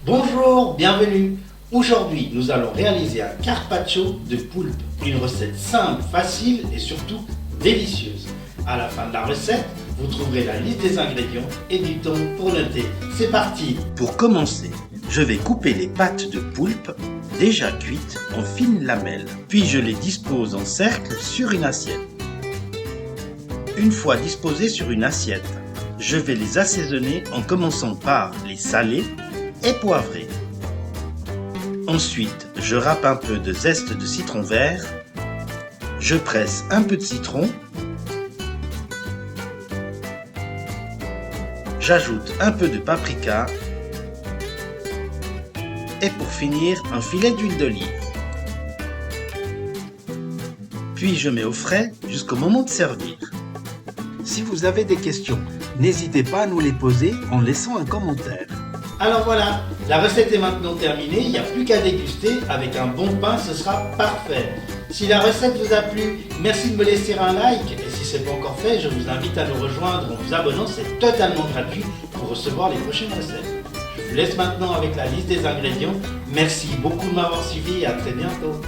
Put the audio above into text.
Bonjour, bienvenue. Aujourd'hui, nous allons réaliser un carpaccio de poulpe. Une recette simple, facile et surtout délicieuse. À la fin de la recette, vous trouverez la liste des ingrédients et du temps pour noter. C'est parti. Pour commencer, je vais couper les pattes de poulpe déjà cuites en fines lamelles. Puis je les dispose en cercle sur une assiette. Une fois disposées sur une assiette, je vais les assaisonner en commençant par les saler et poivrer. Ensuite, je râpe un peu de zeste de citron vert, je presse un peu de citron, j'ajoute un peu de paprika et pour finir, un filet d'huile d'olive. Puis je mets au frais jusqu'au moment de servir. Si vous avez des questions, n'hésitez pas à nous les poser en laissant un commentaire. Alors voilà, la recette est maintenant terminée, il n'y a plus qu'à déguster, avec un bon pain ce sera parfait. Si la recette vous a plu, merci de me laisser un like, et si ce n'est pas encore fait, je vous invite à nous rejoindre en vous abonnant, c'est totalement gratuit pour recevoir les prochaines recettes. Je vous laisse maintenant avec la liste des ingrédients, merci beaucoup de m'avoir suivi et à très bientôt.